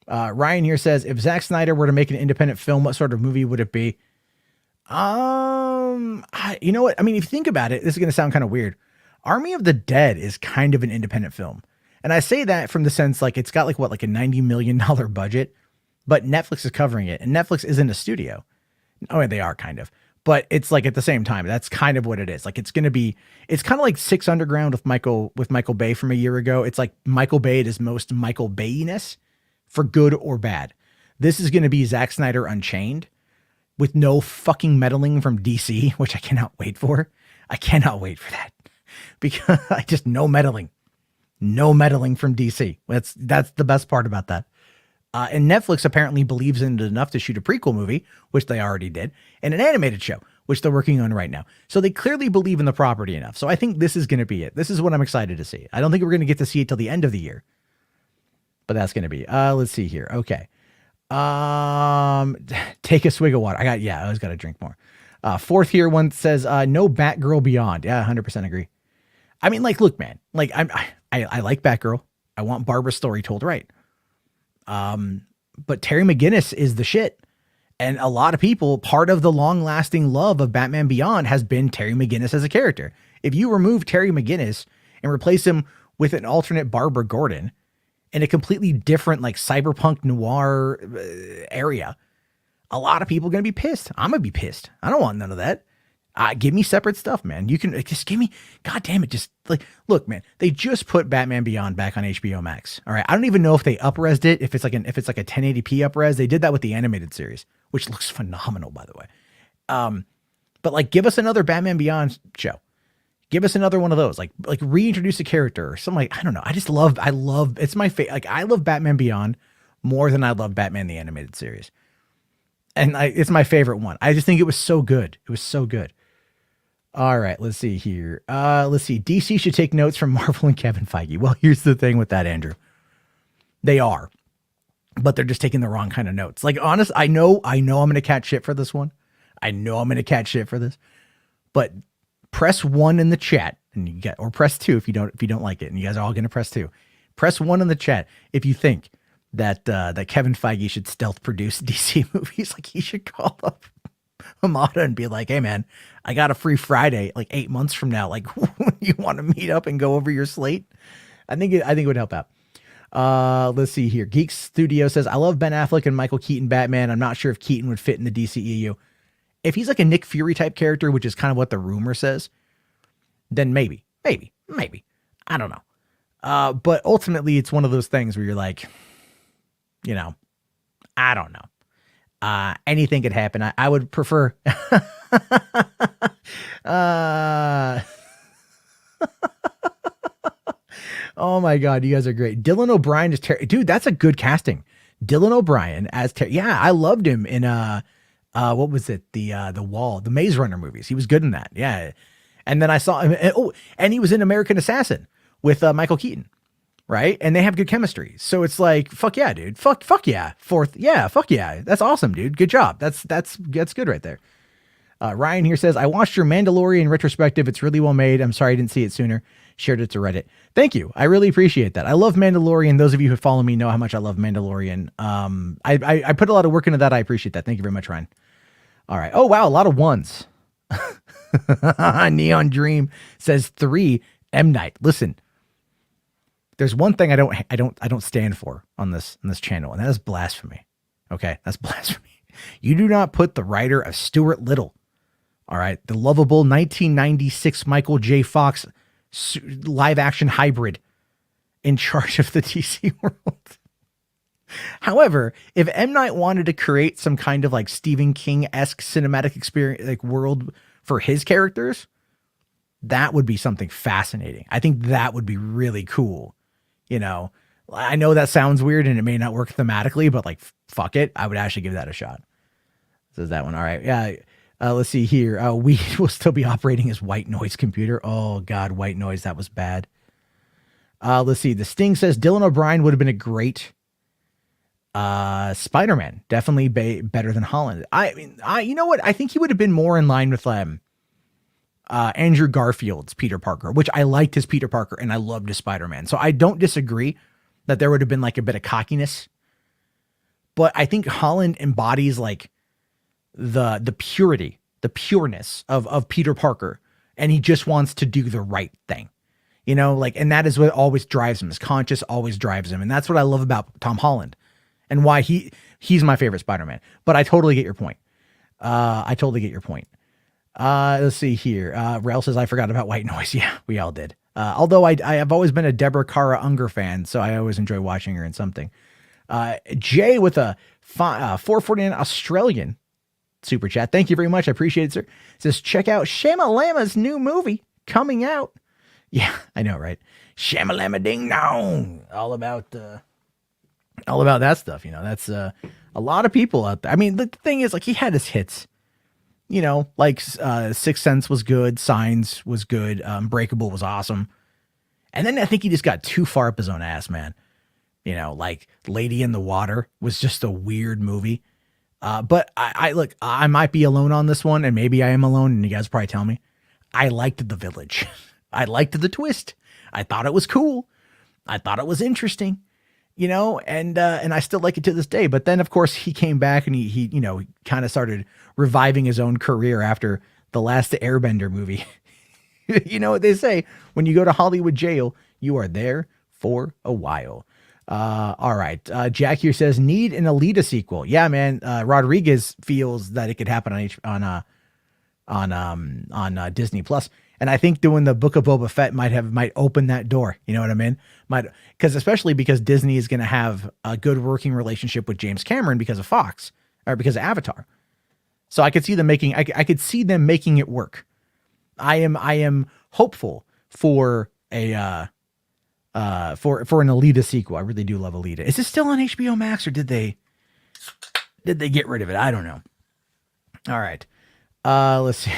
Ryan here says, if Zack Snyder were to make an independent film, what sort of movie would it be? You know what? I mean, if you think about it, this is going to sound kind of weird. Army of the Dead is kind of an independent film. And I say that from the sense, like it's got like a $90 million budget, but Netflix is covering it and Netflix isn't a studio. Oh, they are kind of, but it's like at the same time, that's kind of what it is. Like it's kind of like Six Underground with Michael Bay from a year ago. It's like Michael Bay at his most Michael Bay-ness for good or bad. This is going to be Zack Snyder Unchained with no fucking meddling from DC, which I cannot wait for. I cannot wait for that because I just no meddling from DC. That's the best part about that. And Netflix apparently believes in it enough to shoot a prequel movie, which they already did, and an animated show, which they're working on right now. So they clearly believe in the property enough. So I think this is going to be it. This is what I'm excited to see. I don't think we're going to get to see it till the end of the year, but that's going to be. Let's see here. Okay. Take a swig of water. I always got to drink more. Fourth here, one says, no Batgirl Beyond. Yeah, 100% agree. I mean, like, look, man, like I like Batgirl. I want Barbara's story told right. But Terry McGinnis is the shit. And a lot of people, part of the long lasting love of Batman Beyond has been Terry McGinnis as a character. If you remove Terry McGinnis and replace him with an alternate Barbara Gordon in a completely different, like cyberpunk noir area, a lot of people are going to be pissed. I'm going to be pissed. I don't want none of that. Give me separate stuff, man. You can just give me, God damn it. Just like, look, man, they just put Batman Beyond back on HBO Max. All right. I don't even know if they up-resed it. If it's like a 1080p up-res, they did that with the animated series, which looks phenomenal, by the way. But like, give us another Batman Beyond show. Give us another one of those, like reintroduce a character or something. Like, I don't know. I love, it's my favorite. Like, I love Batman Beyond more than I love Batman the animated series. And it's my favorite one. I just think it was so good. It was so good. All right, let's see here. Let's see. DC should take notes from Marvel and Kevin Feige. Well, here's the thing with that, Andrew. They are, but they're just taking the wrong kind of notes. Like, honest, I know I'm going to catch shit for this one. I know I'm going to catch shit for this. But press 1 in the chat, and you get, or press 2 if you don't like it, and you guys are all going to press 2. Press 1 in the chat if you think that Kevin Feige should stealth produce DC movies. Like, he should call up Hamada and be like, hey man, I got a free Friday like 8 months from now. Like, you want to meet up and go over your slate? I think it would help out. Let's see here. Geek Studio says, I love Ben Affleck and Michael Keaton Batman. I'm not sure if Keaton would fit in the DCEU. If he's like a Nick Fury type character, which is kind of what the rumor says, then maybe. I don't know. But ultimately it's one of those things where you're like, you know, I don't know. Anything could happen. I would prefer. Oh my God, you guys are great. Dylan O'Brien is dude. That's a good casting. Dylan O'Brien as yeah, I loved him in what was it? The Wall, the Maze Runner movies. He was good in that. Yeah, and then I saw him. And he was in American Assassin with Michael Keaton. Right. And they have good chemistry. So it's like, fuck yeah, dude. Fuck yeah. Fourth. Yeah. Fuck yeah. That's awesome, dude. Good job. That's good right there. Ryan here says, I watched your Mandalorian retrospective. It's really well made. I'm sorry I didn't see it sooner. Shared it to Reddit. Thank you. I really appreciate that. I love Mandalorian. Those of you who follow me know how much I love Mandalorian. I put a lot of work into that. I appreciate that. Thank you very much, Ryan. All right. Oh, wow. A lot of ones. Neon Dream says 3 M Night. Listen. There's one thing I don't stand for on this channel, and that is blasphemy. Okay, that's blasphemy. You do not put the writer of Stuart Little, all right, the lovable 1996 Michael J. Fox live action hybrid, in charge of the DC world. However, if M. Night wanted to create some kind of like Stephen King-esque cinematic experience, like world for his characters, that would be something fascinating. I think that would be really cool. You know, I know that sounds weird and it may not work thematically, but like, fuck it. I would actually give that a shot. Says that one. All right. Yeah. Let's see here. We will still be operating as white noise computer. Oh God, white noise. That was bad. Let's see. The Sting says Dylan O'Brien would have been a great Spider-Man. Definitely better than Holland. I mean, you know what? I think he would have been more in line with Andrew Garfield's Peter Parker, which I liked his Peter Parker and I loved his Spider-Man. So I don't disagree that there would have been like a bit of cockiness, but I think Holland embodies like the purity, the pureness of Peter Parker. And he just wants to do the right thing, you know, like, and that is what always drives him. His conscience always drives him. And that's what I love about Tom Holland and why he's my favorite Spider-Man, but I totally get your point. Let's see here. Rel says, I forgot about white noise. Yeah, we all did. Although I have always been a Deborah Kara Unger fan, so I always enjoy watching her in something. Jay with a 449 Australian super chat. Thank you very much. I appreciate it, sir. It says, check out Shamalama's new movie coming out. Yeah, I know, right? Shamalama ding dong. All about that stuff. That's a lot of people out there. I mean, the thing is, like, he had his hits, like Sixth Sense was good. Signs was good. Unbreakable was awesome. And then I think he just got too far up his own ass, man. Like Lady in the Water was just a weird movie. But I look, I might be alone on this one, and maybe I am alone, and you guys probably tell me. I liked The Village. I liked the twist. I thought it was cool. I thought it was interesting, and I still like it to this day. But then, of course, he came back and he kind of started reviving his own career after the last Airbender movie. You know what they say, when you go to Hollywood jail, you are there for a while. All right. Jack here says, need an Alita sequel. Yeah, man. Rodriguez feels that it could happen on Disney Plus. And I think doing the Book of Boba Fett might open that door. You know what I mean? Especially because Disney is going to have a good working relationship with James Cameron because of Fox, or because of Avatar. So I could see them making it work. I am hopeful for an Alita sequel. I really do love Alita. Is it still on HBO Max, or did they get rid of it? I don't know. All right. Let's see.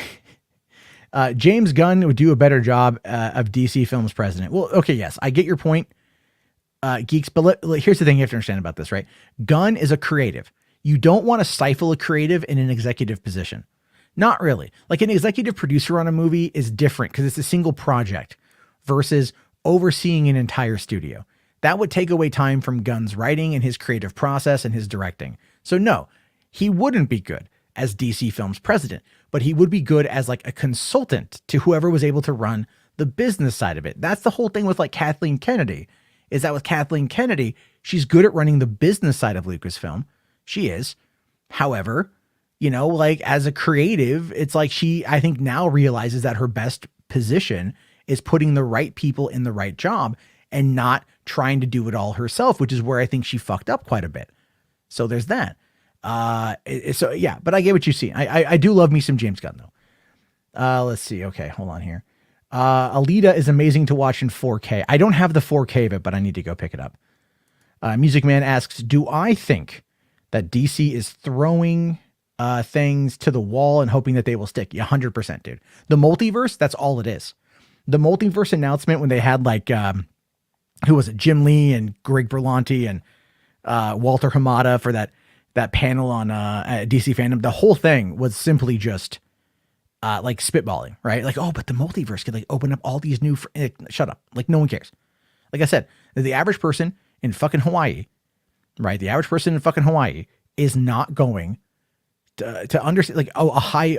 James Gunn would do a better job of DC Films president. Well, okay, yes, I get your point, geeks. But here's the thing you have to understand about this, right? Gunn is a creative. You don't want to stifle a creative in an executive position. Not really. Like, an executive producer on a movie is different because it's a single project versus overseeing an entire studio. That would take away time from Gunn's writing and his creative process and his directing. So no, he wouldn't be good as DC Films president, but he would be good as like a consultant to whoever was able to run the business side of it. That's the whole thing with like Kathleen Kennedy, is that with Kathleen Kennedy, she's good at running the business side of Lucasfilm. She is. However, like as a creative, it's like I think now realizes that her best position is putting the right people in the right job and not trying to do it all herself, which is where I think she fucked up quite a bit. So there's that. So yeah, but I get what you see. I do love me some James Gunn though. Let's see. Okay, hold on here. Alita is amazing to watch in 4K. I don't have the 4K of it, but I need to go pick it up. Music Man asks, do I think that DC is throwing things to the wall and hoping that they will stick? Yeah, 100%, dude. The multiverse, that's all it is. The multiverse announcement when they had like, who was it? Jim Lee and Greg Berlanti and Walter Hamada for that panel on DC Fandom. The whole thing was simply just like spitballing, right? Like, oh, but the multiverse could like open up all these new. Shut up! Like, no one cares. Like I said, the average person in fucking Hawaii, right? The average person in fucking Hawaii is not going to understand, like, Hawaii,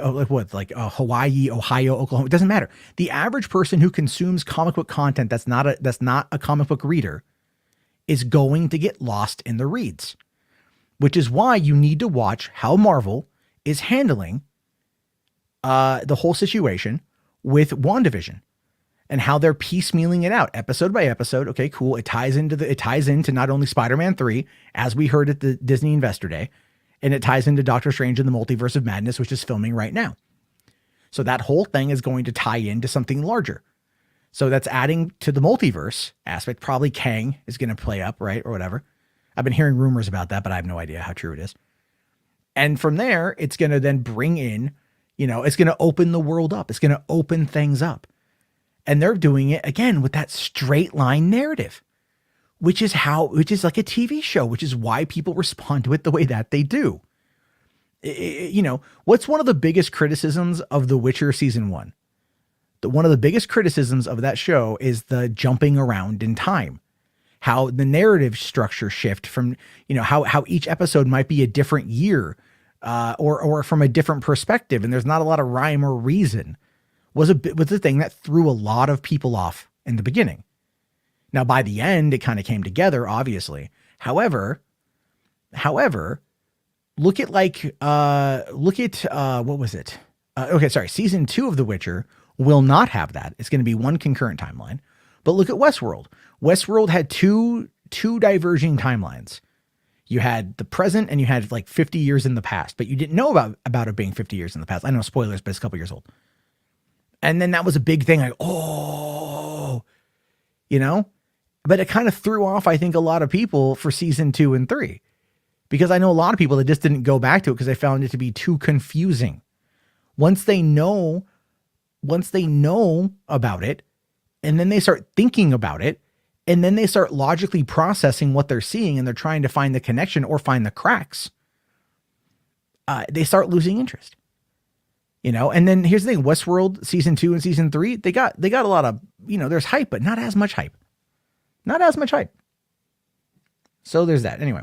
Ohio, Oklahoma. It doesn't matter. The average person who consumes comic book content that's not a comic book reader is going to get lost in the reads, which is why you need to watch how Marvel is handling the whole situation with WandaVision and how they're piecemealing it out episode by episode. Okay, cool. It ties into not only Spider-Man 3, as we heard at the Disney Investor Day, and it ties into Doctor Strange and the Multiverse of Madness, which is filming right now. So that whole thing is going to tie into something larger. So that's adding to the multiverse aspect. Probably Kang is going to play up, right? Or whatever. I've been hearing rumors about that, but I have no idea how true it is. And from there, it's going to then bring in, it's going to open the world up. It's going to open things up. And they're doing it again with that straight line narrative, which is like a TV show, which is why people respond to it the way that they do. What's one of the biggest criticisms of The Witcher season 1? One of the biggest criticisms of that show is the jumping around in time, how the narrative structure shift from, how each episode might be a different year, or from a different perspective. And there's not a lot of rhyme or reason was the thing that threw a lot of people off in the beginning. Now, by the end, it kind of came together, obviously. However, look at what was it? Season 2 of The Witcher will not have that. It's going to be one concurrent timeline. But look at Westworld. Westworld had two diverging timelines. You had the present and you had like 50 years in the past, but you didn't know about it being 50 years in the past. I know spoilers, but it's a couple years old. And then that was a big thing. Like, oh, you know, but it kind of threw off, I think, a lot of people for season 2 and 3, because I know a lot of people that just didn't go back to it because they found it to be too confusing. Once they know about it, and then they start thinking about it, and then they start logically processing what they're seeing, and they're trying to find the connection or find the cracks, they start losing interest. You know, and then here's the thing: Westworld season 2 and season 3, they got a lot of, you know, there's hype, but not as much hype. Not as much hype. So there's that. Anyway,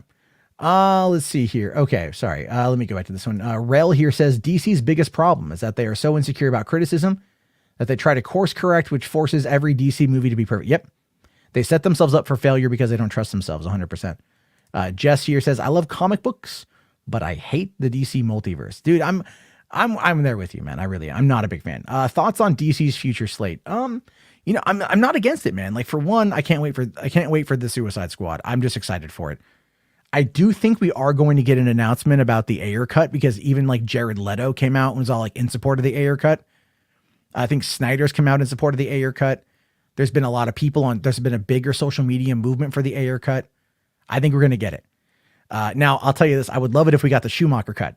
let's see here. Okay, sorry. Let me go back to this one. Rel here says DC's biggest problem is that they are so insecure about criticism that they try to course correct, which forces every DC movie to be perfect. Yep. They set themselves up for failure because they don't trust themselves 100%. Jess here says, I love comic books, but I hate the DC multiverse. Dude, I'm there with you, man. I really am. I'm not a big fan. Thoughts on DC's future slate? You know, I'm not against it, man. Like, for one, I can't wait for the Suicide Squad. I'm just excited for it. I do think we are going to get an announcement about the Ayer cut, because even like Jared Leto came out and was all like in support of the Ayer cut. I think Snyder's come out in support of the Ayer cut. There's been a lot of people there's been a bigger social media movement for the Ayer cut. I think we're going to get it. Now I'll tell you this. I would love it if we got the Schumacher cut,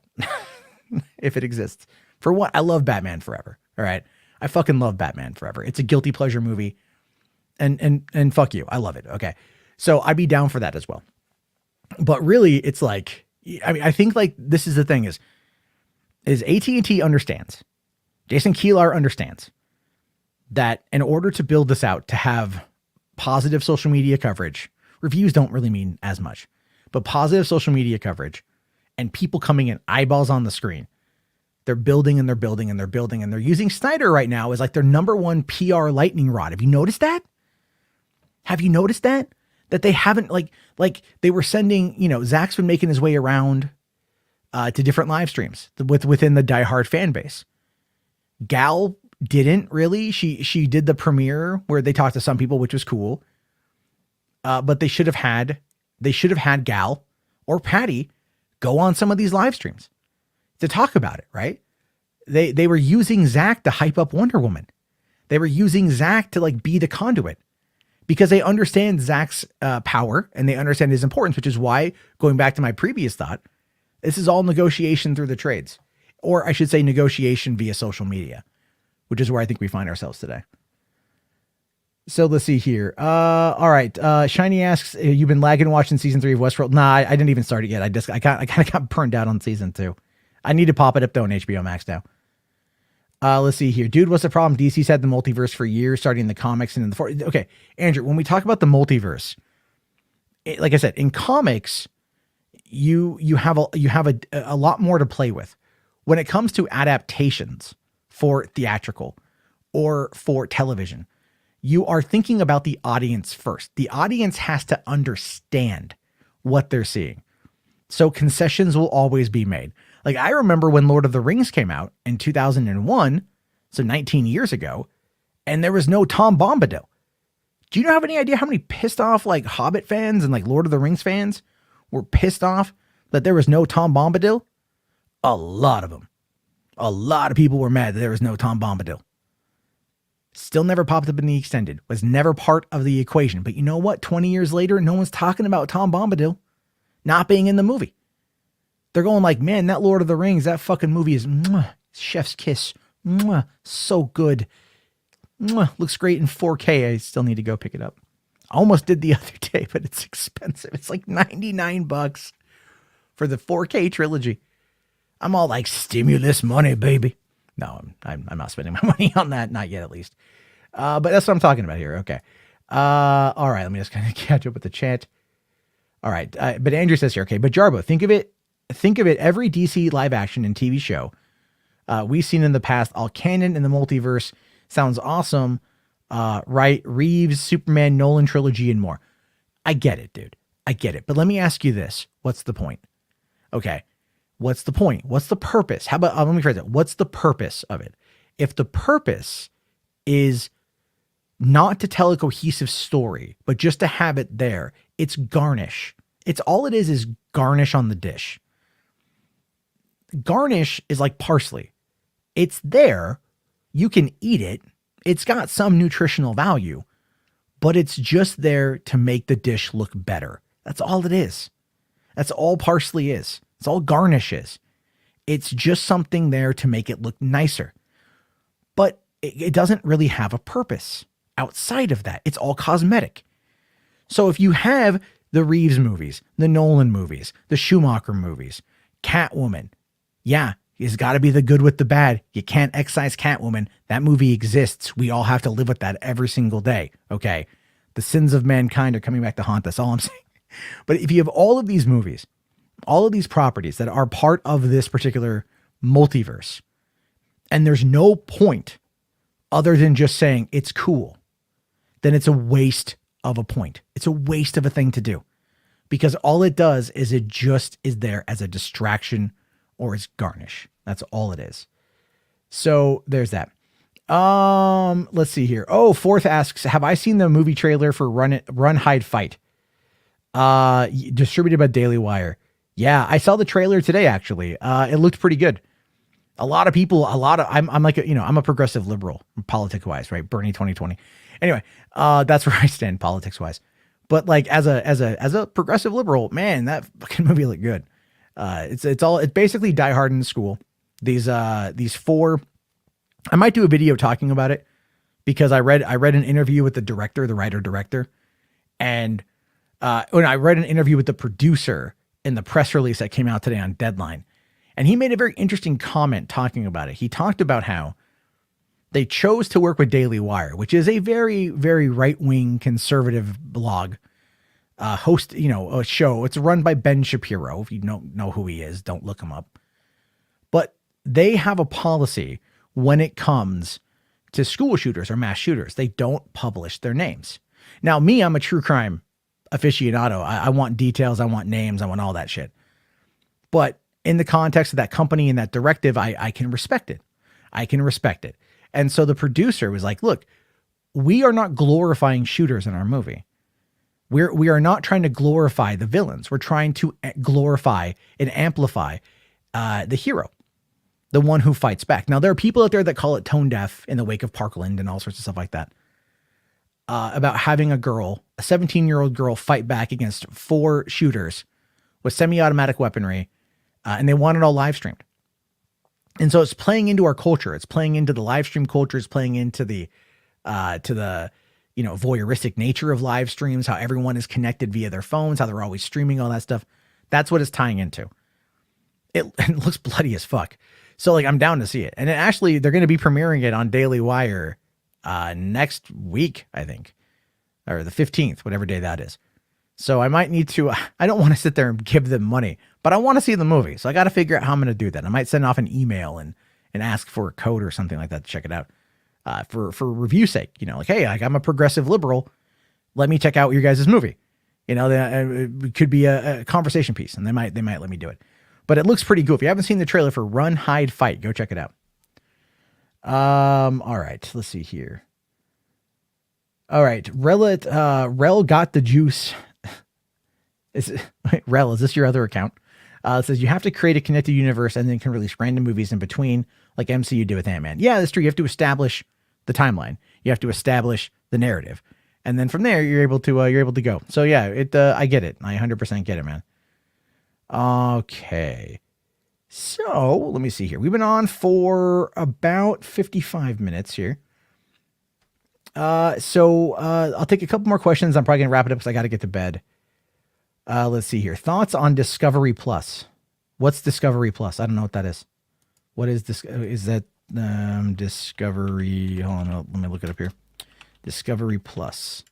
if it exists. For what? I love Batman Forever. All right. I fucking love Batman Forever. It's a guilty pleasure movie, and fuck you. I love it. Okay. So I'd be down for that as well. But really, it's like, I mean, I think like this is the thing is AT&T understands, Jason Kilar understands that in order to build this out, to have positive social media coverage, reviews don't really mean as much, but positive social media coverage and people coming in, eyeballs on the screen, they're building and they're building and they're building, and they're using Snyder right now as like their number one PR lightning rod. Have you noticed that? Have you noticed that? That they haven't like they were sending, you know, Zach's been making his way around to different live streams within the diehard fan base. Gal didn't really. She did the premiere where they talked to some people, which was cool. But they should have had Gal or Patty go on some of these live streams to talk about it, right? They were using Zach to hype up Wonder Woman. They were using Zach to like be the conduit, because they understand Zach's power and they understand his importance, which is why, going back to my previous thought, this is all negotiation through the trades, or I should say negotiation via social media, which is where I think we find ourselves today. So let's see here. All right. Shiny asks, you've been lagging watching season 3 of Westworld? Nah, I didn't even start it yet. I kind of got burned out on season 2. I need to pop it up though on HBO Max now. Let's see here. Dude, what's the problem? DC's had the multiverse for years, starting in the comics and in the... Okay, Andrew, when we talk about the multiverse, like I said, in comics, you have a lot more to play with. When it comes to adaptations for theatrical or for television, you are thinking about the audience first. The audience has to understand what they're seeing. So concessions will always be made. Like, I remember when Lord of the Rings came out in 2001, so 19 years ago, and there was no Tom Bombadil. Do you have any idea how many pissed off like Hobbit fans and like Lord of the Rings fans were pissed off that there was no Tom Bombadil? A lot of them. A lot of people were mad that there was no Tom Bombadil. Still never popped up in the extended, was never part of the equation. But you know what? 20 years later, no one's talking about Tom Bombadil not being in the movie. They're going like, man, that Lord of the Rings, that fucking movie is chef's kiss. So good. Looks great in 4K. I still need to go pick it up. I almost did the other day, but it's expensive. It's like $99 for the 4K trilogy. I'm all like, stimulus money, baby. No, I'm not spending my money on that. Not yet, at least. But that's what I'm talking about here. Okay. All right. Let me just kind of catch up with the chat. All right. But Andrew says here, okay, but Jarbo, think of it. Every DC live action and TV show we've seen in the past, all canon in the multiverse. Sounds awesome. Right. Reeves, Superman, Nolan trilogy, and more. I get it, dude. I get it. But let me ask you this. What's the point? Okay. What's the point? What's the purpose? How about, let me phrase it. What's the purpose of it? If the purpose is not to tell a cohesive story, but just to have it there, it's garnish. It's all it is garnish on the dish. Garnish is like parsley. It's there. You can eat it. It's got some nutritional value, but it's just there to make the dish look better. That's all it is. That's all parsley is. It's all garnish is. It's just something there to make it look nicer. But it doesn't really have a purpose outside of that. It's all cosmetic. So if you have the Reeves movies, the Nolan movies, the Schumacher movies, Catwoman, yeah, it's got to be the good with the bad. You can't excise Catwoman. That movie exists. We all have to live with that every single day. Okay. The sins of mankind are coming back to haunt us. All I'm saying. But if you have all of these movies, all of these properties that are part of this particular multiverse, and there's no point other than just saying it's cool, then it's a waste of a point. It's a waste of a thing to do, because all it does is it just is there as a distraction or as garnish. That's all it is. So there's that. Let's see here. Oh, Fourth asks, have I seen the movie trailer for Run, Hide, Fight? Distributed by Daily Wire. Yeah, I saw the trailer today, actually. It looked pretty good. I'm like, I'm a progressive liberal, politic wise, right? Bernie 2020. Anyway, that's where I stand politics wise. But like as a progressive liberal, man, that fucking movie looked good. It's basically Die Hard in school. These four, I might do a video talking about it, because I read an interview with the writer director, and when I read an interview with the producer in the press release that came out today on Deadline, and he made a very interesting comment talking about it. He talked about how they chose to work with Daily Wire, which is a very, very right-wing conservative blog, host, a show. It's run by Ben Shapiro. If you don't know who he is, don't look him up. But they have a policy when it comes to school shooters or mass shooters. They don't publish their names. Now, me, I'm a true crime aficionado. I want details. I want names. I want all that shit. But in the context of that company and that directive, I can respect it. I can respect it. And so the producer was like, look, we are not glorifying shooters in our movie. We are not trying to glorify the villains. We're trying to glorify and amplify the hero, the one who fights back. Now, there are people out there that call it tone deaf in the wake of Parkland and all sorts of stuff like that, about having a 17-year-old girl fight back against 4 shooters with semi-automatic weaponry, and they want it all live streamed. And so it's playing into our culture. It's playing into the live stream culture. It's playing into the voyeuristic nature of live streams, how everyone is connected via their phones, how they're always streaming all that stuff. That's what it's tying into. It looks bloody as fuck. So like, I'm down to see it. And actually, they're going to be premiering it on Daily Wire next week, I think, or the 15th, whatever day that is. So I might need to, I don't want to sit there and give them money, but I want to see the movie. So I got to figure out how I'm going to do that. I might send off an email and ask for a code or something like that to check it out, for review sake, like, hey, I'm a progressive liberal. Let me check out your guys' movie. It could be a conversation piece, and they might let me do it, but it looks pretty cool. If you haven't seen the trailer for Run, Hide, Fight, go check it out. All right, let's see here. All right. Rel got the juice. Rel, is this your other account? It says you have to create a connected universe and then can release random movies in between, like MCU did with Ant-Man. Yeah, that's true. You have to establish the timeline. You have to establish the narrative, and then from there you're able to go. So yeah, I get it. I 100% get it, man. Okay. So let me see here. We've been on for about 55 minutes here. So I'll take a couple more questions. I'm probably gonna wrap it up because I got to get to bed. Let's see here. Thoughts on Discovery Plus? What's Discovery Plus? I don't know what that is. What is this? Is that Discovery? Hold on, let me look it up here. Discovery Plus.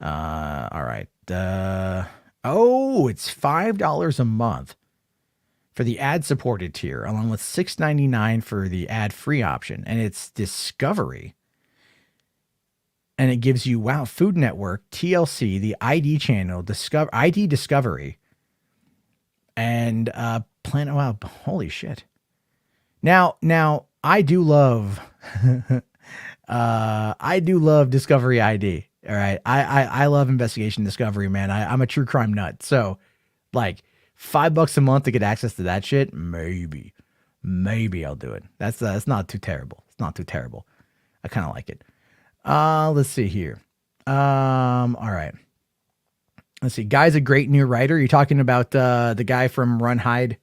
All right. It's $5 a month for the ad-supported tier, along with $6.99 for the ad-free option, and it's Discovery. And it gives you, Food Network, TLC, the ID channel, ID Discovery, and Planet. Wow, holy shit! Now, I do love, Discovery ID. All right, I love investigation discovery, man. I'm a true crime nut, so Like $5 a month to get access to that shit. Maybe I'll do it. That's not too terrible. It's not too terrible. I kind of like it. Let's see here. All right. Let's see. Guy's a great new writer. You're talking about the guy from Run, Hide,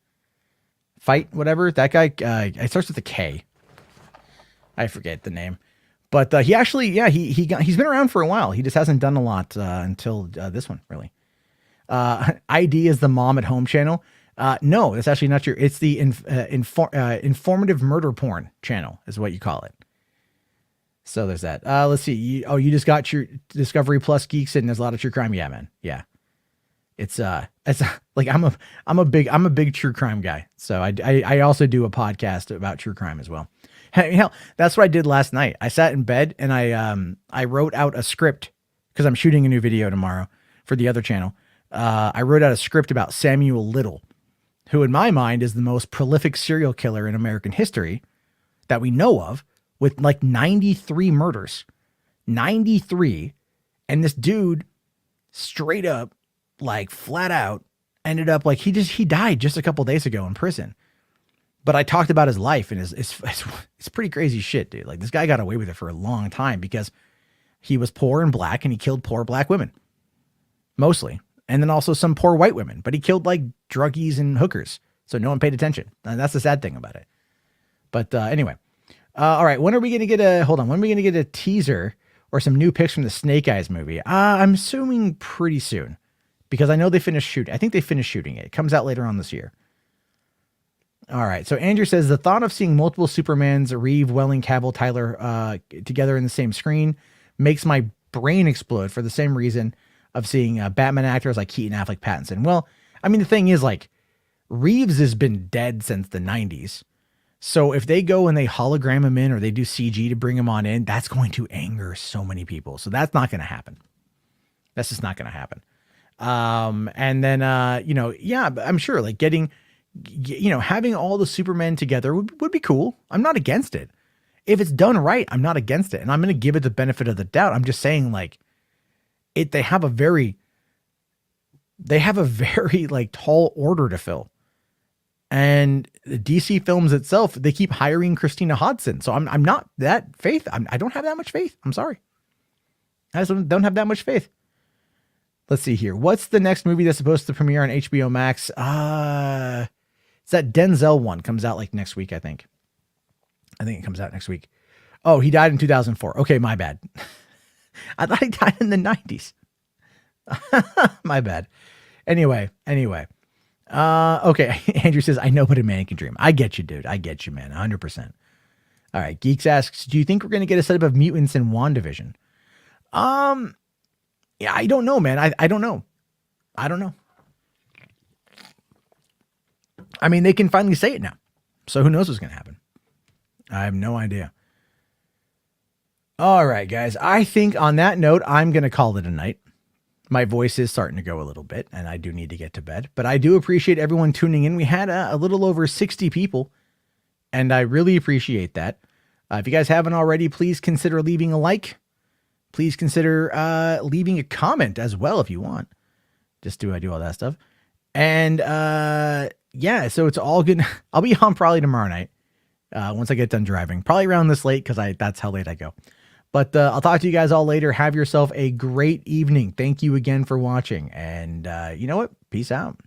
Fight, whatever. That guy, it starts with a K. I forget the name. But he actually, he's been around for a while. He just hasn't done a lot until this one, really. ID is the Mom at Home channel. No, that's actually not true. It's the informative murder porn channel is what you call it. So there's that. Let's see. You just got your Discovery Plus Geeks and there's a lot of true crime. Yeah, man. Yeah. It's like I'm a big true crime guy. So I also do a podcast about true crime as well. Hell, that's what I did last night. I sat in bed and I wrote out a script because I'm shooting a new video tomorrow for the other channel. I wrote out a script about Samuel Little, who in my mind is the most prolific serial killer in American history that we know of, with like 93 murders. 93. And this dude straight up, like flat out, ended up like he died just a couple days ago in prison. But I talked about his life and it's pretty crazy shit, dude. Like this guy got away with it for a long time because he was poor and black and he killed poor black women. Mostly. And then also some poor white women, but he killed like druggies and hookers. So no one paid attention. And that's the sad thing about it. But anyway, all right. When are we going to get a teaser or some new pics from the Snake Eyes movie? I'm assuming pretty soon because I know they finished shooting. I think they finished shooting it. It comes out later on this year. All right. So Andrew says the thought of seeing multiple Supermans, Reeve, Welling, Cavill, Tyler together in the same screen makes my brain explode for the same reason of seeing Batman actors like Keaton, Affleck, Pattinson. Well, I mean, the thing is like Reeves has been dead since the 90s. So if they go and they hologram him in or they do CG to bring him on in, that's going to anger so many people. So that's not going to happen. That's just not going to happen. And then, I'm sure like having all the Supermen together would be cool. I'm not against it. If it's done right, I'm not against it. And I'm going to give it the benefit of the doubt. I'm just saying like, they have a very like tall order to fill, and the DC Films itself, they keep hiring Christina Hodson. So I'm not that faith. I don't have that much faith. I'm sorry. I just don't have that much faith. Let's see here. What's the next movie that's supposed to premiere on HBO Max? It's that Denzel one comes out like next week. I think it comes out next week. Oh, he died in 2004. Okay. My bad. I thought he died in the 90s. My bad. Anyway. Okay. Andrew says, I know what a man can dream. I get you, dude. I get you, man. 100%. All right. Geeks asks, do you think we're going to get a setup of mutants in WandaVision? Yeah, I don't know, man. I don't know. I mean, they can finally say it now. So who knows what's going to happen? I have no idea. All right, guys. I think on that note, I'm going to call it a night. My voice is starting to go a little bit, and I do need to get to bed. But I do appreciate everyone tuning in. We had a little over 60 people, and I really appreciate that. If you guys haven't already, please consider leaving a like. Please consider leaving a comment as well if you want. Just do all that stuff. And yeah, so it's all good. I'll be on probably tomorrow night once I get done driving. Probably around this late because that's how late I go. But I'll talk to you guys all later. Have yourself a great evening. Thank you again for watching. And you know what? Peace out.